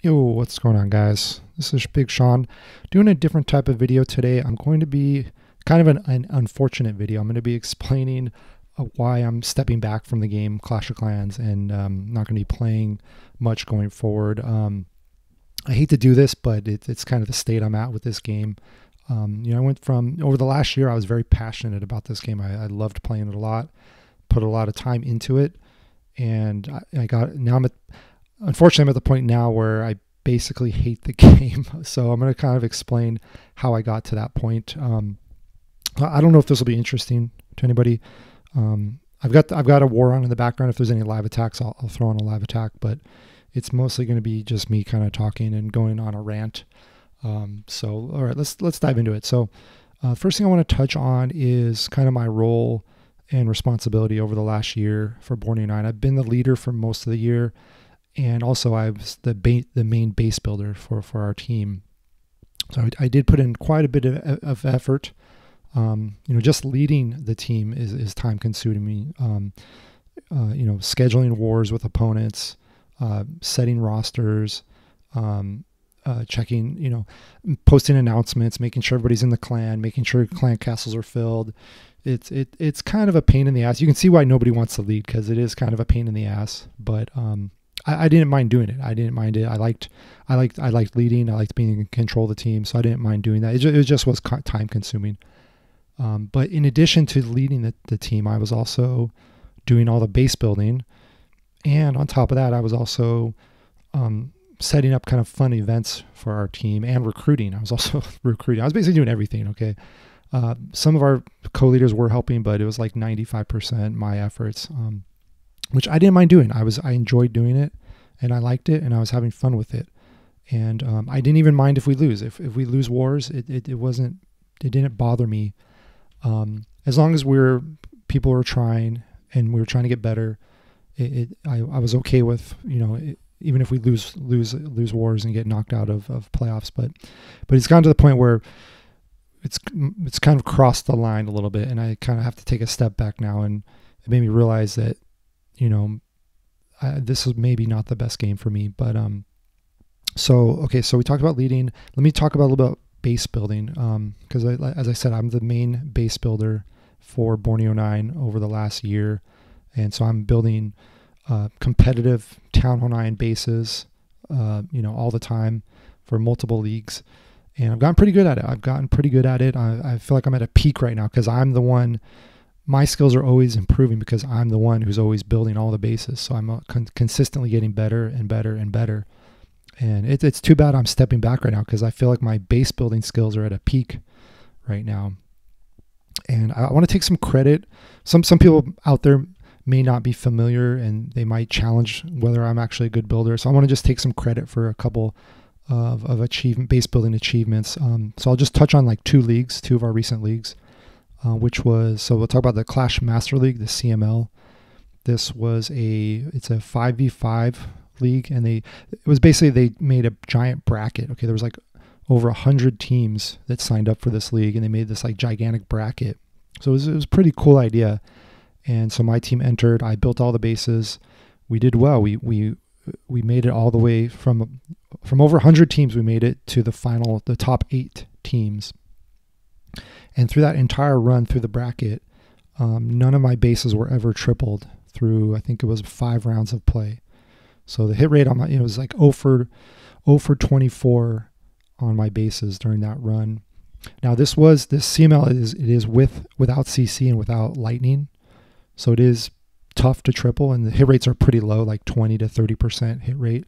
Yo, what's going on, guys? This is BigShawn doing a different type of video today. I'm going to be kind of an unfortunate video. I'm going to be explaining why I'm stepping back from the game Clash of Clans and not going to be playing much going forward. I hate to do this, but it's kind of the state I'm at with this game. I went from, over the last year, I was very passionate about this game. I loved playing it a lot, put a lot of time into it, and unfortunately, I'm at the point now where I basically hate the game. So I'm going to kind of explain how I got to that point. I don't know if this will be interesting to anybody. I've got a war on in the background. If there's any live attacks, I'll throw on a live attack, but it's mostly going to be just me kind of talking and going on a rant. All right, let's dive into it. So first thing I want to touch on is kind of my role and responsibility over the last year for Borneo9. I've been the leader for most of the year. And also I was the main base builder for our team. So I did put in quite a bit of effort. Just leading the team is time consuming. Scheduling wars with opponents, setting rosters, checking, posting announcements, making sure everybody's in the clan, making sure clan castles are filled. It's kind of a pain in the ass. You can see why nobody wants to lead, because it is kind of a pain in the ass, but I didn't mind doing it. I didn't mind it. I liked leading. I liked being in control of the team, so I didn't mind doing that. It just was time consuming. But in addition to leading the team, I was also doing all the base building, and on top of that, I was also setting up kind of fun events for our team and recruiting. I was also recruiting. I was basically doing everything. Okay, some of our co-leaders were helping, but it was like 95% my efforts. Which I didn't mind doing. I enjoyed doing it, and I liked it, and I was having fun with it. And I didn't even mind if we lose. If we lose wars, it didn't bother me. As long as people were trying and we were trying to get better, I was okay with, even if we lose wars and get knocked out of playoffs. But it's gotten to the point where it's kind of crossed the line a little bit, and I kind of have to take a step back now, and it made me realize that this is maybe not the best game for me, but so we talked about leading. Let me talk about a little bit about base building, because as I said, I'm the main base builder for Borneo9 over the last year, and so I'm building competitive Town Hall 9 bases, all the time for multiple leagues, and I've gotten pretty good at it. I feel like I'm at a peak right now because I'm the one. My skills are always improving because I'm the one who's always building all the bases. So I'm consistently getting better and better and better. And it's too bad I'm stepping back right now because I feel like my base building skills are at a peak right now. And I want to take some credit. Some people out there may not be familiar and they might challenge whether I'm actually a good builder. So I want to just take some credit for a couple of base building achievements. So I'll just touch on like two of our recent leagues. So we'll talk about the Clash Master League, the CML. This was it's a 5v5 league, and they made a giant bracket. Okay, there was like over 100 teams that signed up for this league, and they made this like gigantic bracket. So it was a pretty cool idea. And so my team entered. I built all the bases. We did well. We made it all the way from over 100 teams. We made it to the top 8 teams. And through that entire run through the bracket, none of my bases were ever tripled through, I think it was 5 rounds of play. So the hit rate on it was like 0 for 24 on my bases during that run. Now this CML is without CC and without lightning. So it is tough to triple, and the hit rates are pretty low, like 20 to 30% hit rate.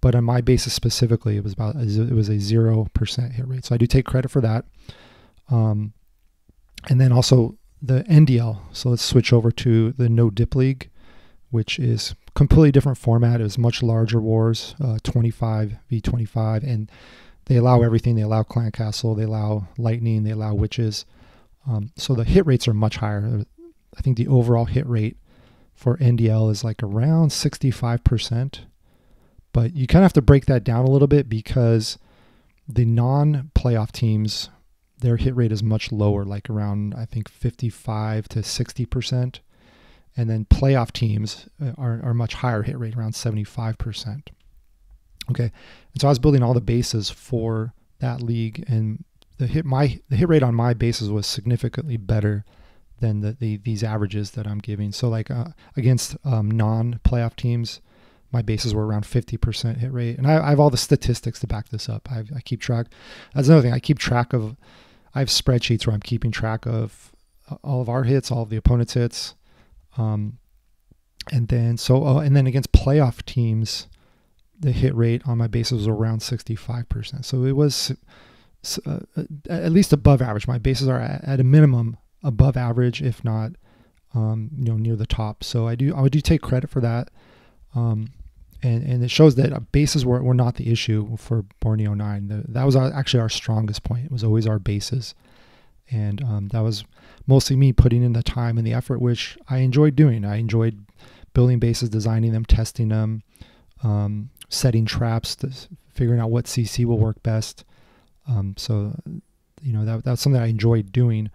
But on my bases specifically, it was a 0% hit rate. So I do take credit for that. And then also the NDL. So let's switch over to the No Dip League, which is completely different format. It was much larger wars, 25v25, and they allow everything. They allow clan castle, they allow lightning, they allow witches. So the hit rates are much higher. I think the overall hit rate for NDL is like around 65%, but you kind of have to break that down a little bit because the non-playoff teams, their hit rate is much lower, like around, I think, 55 to 60%. And then playoff teams are much higher hit rate, around 75%. Okay, and so I was building all the bases for that league, and the hit rate on my bases was significantly better than these averages that I'm giving. So like against non-playoff teams, my bases were around 50% hit rate, and I have all the statistics to back this up. I keep track. That's another thing. I keep track of. I have spreadsheets where I'm keeping track of all of our hits, all of the opponent's hits, and then against playoff teams, the hit rate on my bases was around 65%. So it was at least above average. My bases are at a minimum above average, if not, near the top. So I would take credit for that. And it shows that bases were not the issue for Borneo 9. That was actually our strongest point. It was always our bases. And that was mostly me putting in the time and the effort, which I enjoyed doing. I enjoyed building bases, designing them, testing them, setting traps, figuring out what CC will work best. So that's something I enjoyed doing.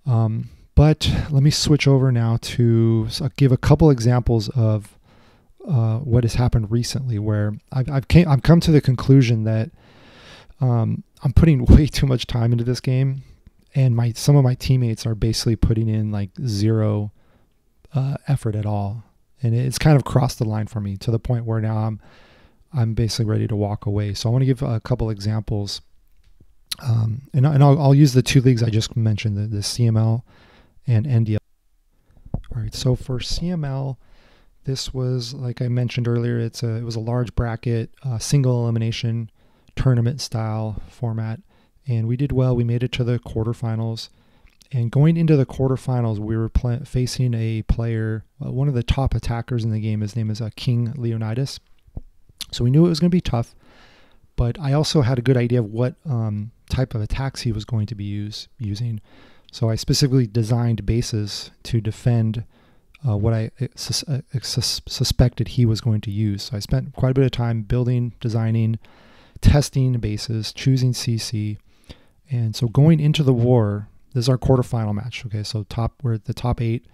But let me switch over now to give a couple examples of what has happened recently, where I've come to the conclusion that I'm putting way too much time into this game, and some of my teammates are basically putting in like zero effort at all, and it's kind of crossed the line for me to the point where now I'm basically ready to walk away. So I want to give a couple examples, and I'll use the two leagues I just mentioned, the CML and NDL. All right, so for CML, this was, like I mentioned earlier, it was a large bracket, single elimination tournament style format, and we did well. We made it to the quarterfinals, and going into the quarterfinals, we were facing a player, one of the top attackers in the game. His name is King Leonidas. So we knew it was going to be tough, but I also had a good idea of what type of attacks he was going to be using. So I specifically designed bases to defend what I suspected he was going to use. So I spent quite a bit of time building, designing, testing bases, choosing CC. And so going into the war, this is our quarterfinal match. Okay, so we're at the top 8.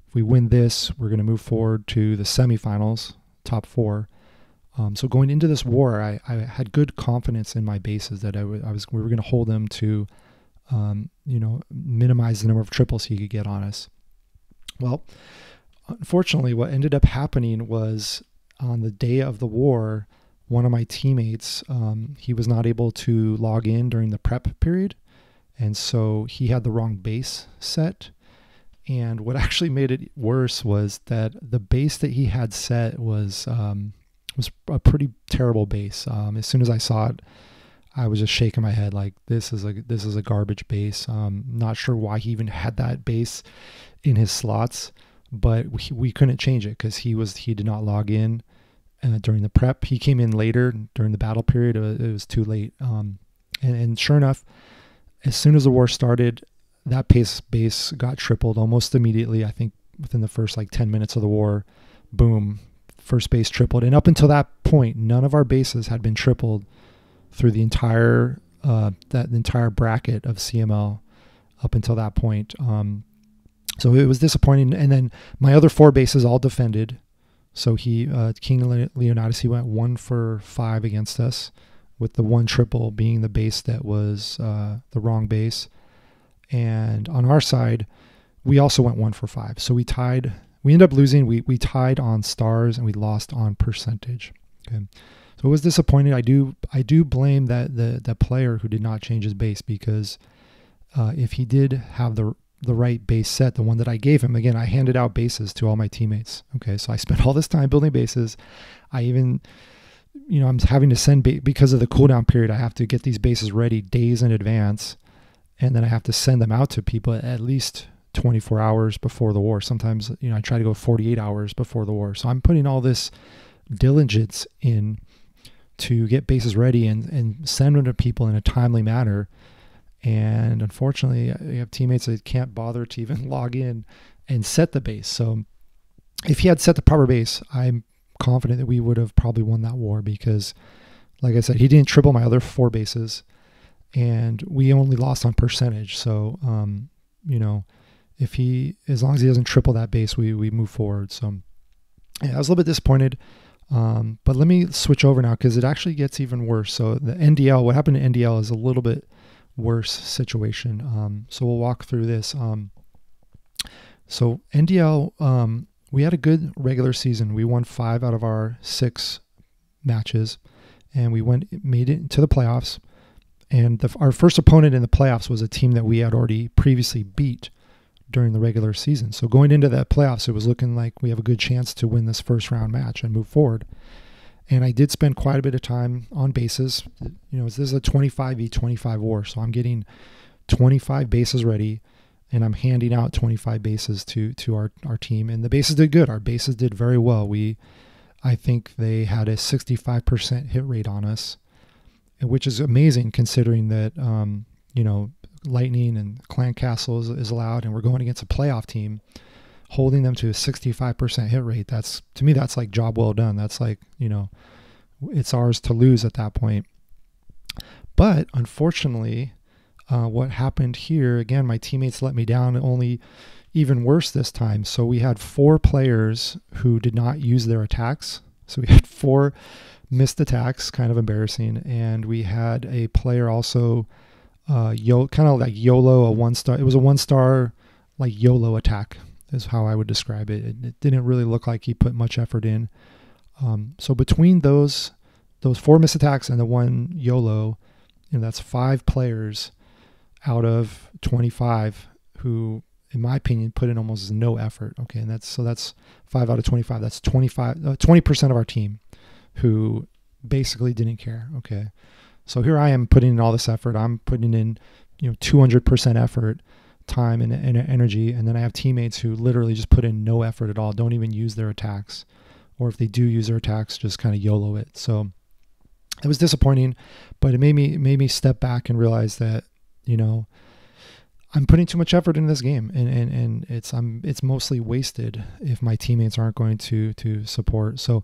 If we win this, we're going to move forward to the semifinals, top 4. So going into this war, I had good confidence in my bases that we were going to hold them to, minimize the number of triples he could get on us. Well, unfortunately, what ended up happening was on the day of the war, one of my teammates, he was not able to log in during the prep period, and so he had the wrong base set. And what actually made it worse was that the base that he had set was a pretty terrible base. As soon as I saw it, I was just shaking my head like, this is a garbage base. Not sure why he even had that base in his slots, but we couldn't change it because he did not log in during the prep. He came in later during the battle period. It was too late. And sure enough, as soon as the war started, that base got tripled almost immediately. I think within the first 10 minutes of the war, boom, first base tripled. And up until that point, none of our bases had been tripled through the entire bracket of CML up until that point. So it was disappointing. And then my other 4 bases all defended. So King Leonidas, he went 1 for 5 against us, with the 1 triple being the base that was the wrong base. And on our side, we also went 1 for 5. So we tied. We ended up losing. We tied on stars and we lost on percentage. Okay. So it was disappointing. I do blame that player who did not change his base, because if he did have the right base set, the one that I gave him, again, I handed out bases to all my teammates. Okay, so I spent all this time building bases. I even, I'm having to send, because of the cooldown period, I have to get these bases ready days in advance, and then I have to send them out to people at least 24 hours before the war. Sometimes, I try to go 48 hours before the war. So I'm putting all this diligence in to get bases ready and send them to people in a timely manner. And unfortunately, I have teammates that can't bother to even log in and set the base. So if he had set the proper base, I'm confident that we would have probably won that war, because, like I said, he didn't triple my other 4 bases, and we only lost on percentage. So, as long as he doesn't triple that base, we move forward. So yeah, I was a little bit disappointed. But let me switch over now because it actually gets even worse. So the NDL, what happened to NDL is a little bit worse situation. So we'll walk through this. So NDL, we had a good regular season. We won 5 out of our 6 matches, and we made it to the playoffs. And our first opponent in the playoffs was a team that we had already previously beat during the regular season. So going into that playoffs, it was looking like we have a good chance to win this first round match and move forward. And I did spend quite a bit of time on bases. This is a 25v25 war, so I'm getting 25 bases ready, and I'm handing out 25 bases to our team. And the bases did good. Our bases did very well. I think they had a 65% hit rate on us, which is amazing considering that, Lightning and Clan Castle is allowed, and we're going against a playoff team. Holding them to a 65% hit rate, to me, that's like job well done. That's like, it's ours to lose at that point. But unfortunately, what happened here, again, my teammates let me down, only even worse this time. So we had 4 players who did not use their attacks. So we had 4 missed attacks, kind of embarrassing. And we had a player also, kind of like YOLO, a 1-star. It was a 1-star, like YOLO attack is how I would describe it. It didn't really look like he put much effort in. So between those 4 missed attacks and the 1 YOLO, that's 5 players out of 25 who, in my opinion, put in almost no effort. Okay, and that's 5 out of 25. That's 20% of our team who basically didn't care. Okay, so here I am putting in all this effort. I'm putting in 200% effort, time and energy, and then I have teammates who literally just put in no effort at all, don't even use their attacks, or if they do use their attacks, just kind of YOLO it. So it was disappointing, but it made me step back and realize that I'm putting too much effort into this game, and it's mostly wasted if my teammates aren't going to support. So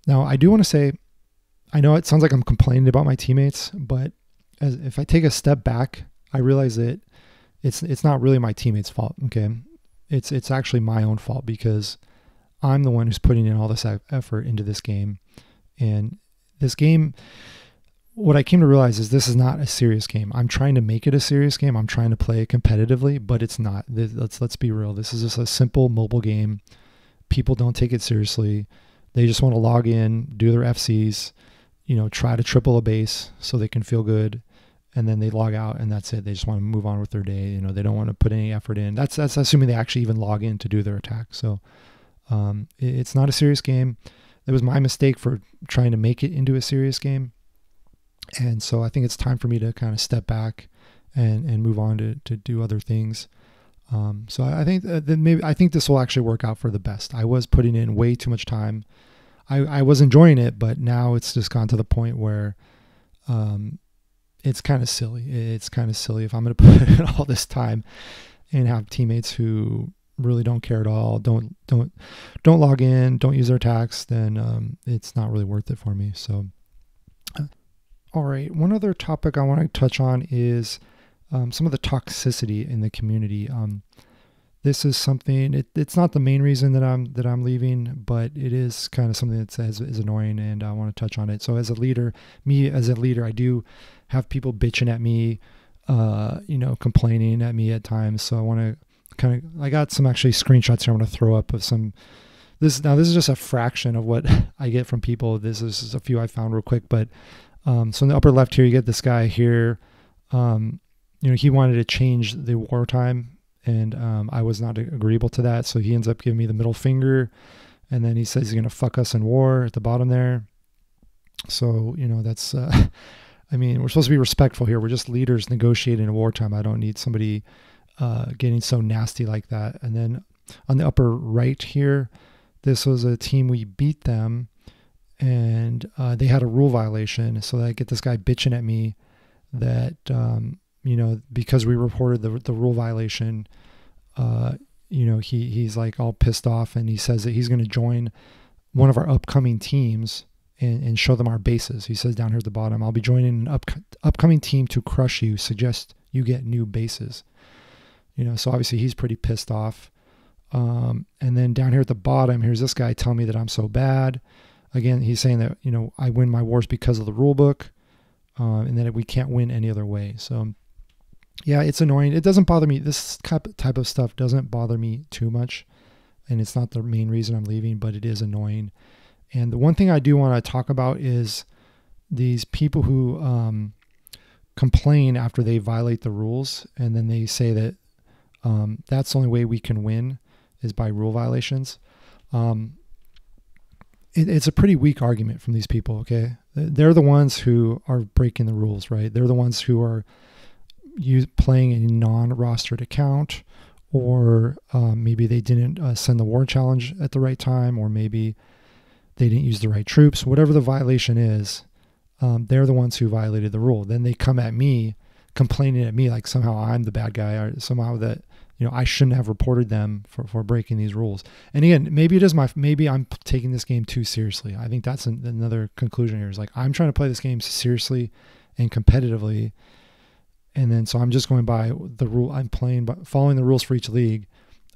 now I do want to say, I know it sounds like I'm complaining about my teammates, but if I take a step back, I realize that it's not really my teammates' fault. Okay, it's actually my own fault because I'm the one who's putting in all this effort into this game, and this game. What I came to realize is this is not a serious game. I'm trying to make it a serious game. I'm trying to play it competitively, but it's not. Let's be real. This is just a simple mobile game. People don't take it seriously. They just want to log in, do their FCs, try to triple a base so they can feel good, and then they log out, and that's it. They just want to move on with their day. They don't want to put any effort in. That's assuming they actually even log in to do their attack. So it's not a serious game. It was my mistake for trying to make it into a serious game. And so I think it's time for me to kind of step back and move on to do other things. So I think I think this will actually work out for the best. I was putting in way too much time. I was enjoying it, but now it's just gone to the point where it's kind of silly. It's kind of silly if I'm going to put in all this time and have teammates who really don't care at all, don't log in, don't use their attacks, then it's not really worth it for me. So. All right, one other topic I want to touch on is some of the toxicity in the community. This is something, it's not the main reason that I'm leaving, but it is kind of something that is annoying, and I want to touch on it. So as a leader, I do have people bitching at me, complaining at me at times. So I want to I got some actually screenshots here I want to throw up of some. This is just a fraction of what I get from people. This is just a few I found real quick, but so in the upper left here, you get this guy here. He wanted to change the wartime, and I was not agreeable to that. So he ends up giving me the middle finger, and then he says he's going to fuck us in war at the bottom there. So, that's, we're supposed to be respectful here. We're just leaders negotiating in wartime. I don't need somebody getting so nasty like that. And then on the upper right here, this was a team, we beat them, and they had a rule violation. So I get this guy bitching at me that, because we reported the rule violation, he's like all pissed off, and he says that he's going to join one of our upcoming teams and show them our bases. He says down here at the bottom, I'll be joining an upcoming team to crush you, suggest you get new bases. So obviously he's pretty pissed off. And then down here at the bottom, here's this guy telling me that I'm so bad. again, he's saying that, you know, I win my wars because of the rule book, and that we can't win any other way. So yeah, it's annoying. It doesn't bother me. This type of stuff doesn't bother me too much, and it's not the main reason I'm leaving, but it is annoying. And the one thing I do want to talk about is these people who complain after they violate the rules, and then they say that that's the only way we can win is by rule violations. It's a pretty weak argument from these people, okay? They're the ones who are breaking the rules, right? They're the ones who are playing a non-rostered account, or maybe they didn't send the war challenge at the right time, or maybe they didn't use the right troops. Whatever the violation is, they're the ones who violated the rule. Then they come at me, complaining at me like somehow I'm the bad guy, or somehow that, you know, I shouldn't have reported them for breaking these rules. And again, maybe I'm taking this game too seriously. I think that's another conclusion here, is like, I'm trying to play this game seriously and competitively. And then, so I'm just going by the rule I'm playing, but following the rules for each league.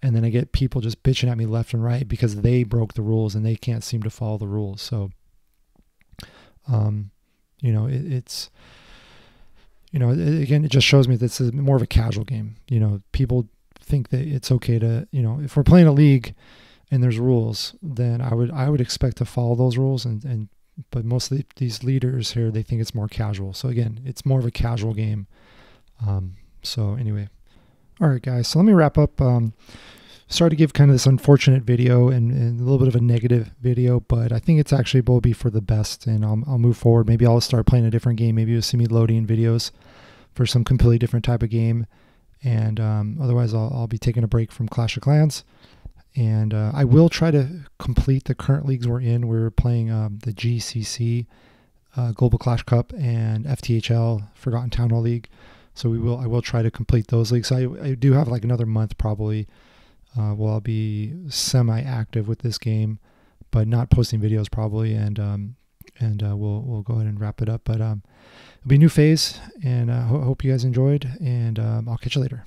And then I get people just bitching at me left and right because they broke the rules and they can't seem to follow the rules. So, you know, it's, you know, again, it just shows me this is more of a casual game. You know, people think that it's okay to, you know, if we're playing a league and there's rules, then I would expect to follow those rules. But most of these leaders here, they think it's more casual. So again, it's more of a casual game. So anyway, all right, guys, so let me wrap up. Sorry to give kind of this unfortunate video and a little bit of a negative video, but I think it's actually will be for the best, and I'll move forward. Maybe I'll start playing a different game. Maybe you'll see me loading videos for some completely different type of game. And otherwise, I'll be taking a break from Clash of Clans. And I will try to complete the current leagues we're in. We're playing the GCC, Global Clash Cup, and FTHL, Forgotten Town Hall League. So I will try to complete those leagues. I do have like another month probably. Well, I'll be semi-active with this game, but not posting videos probably. And we'll go ahead and wrap it up. But it'll be a new phase, and I hope you guys enjoyed. And I'll catch you later.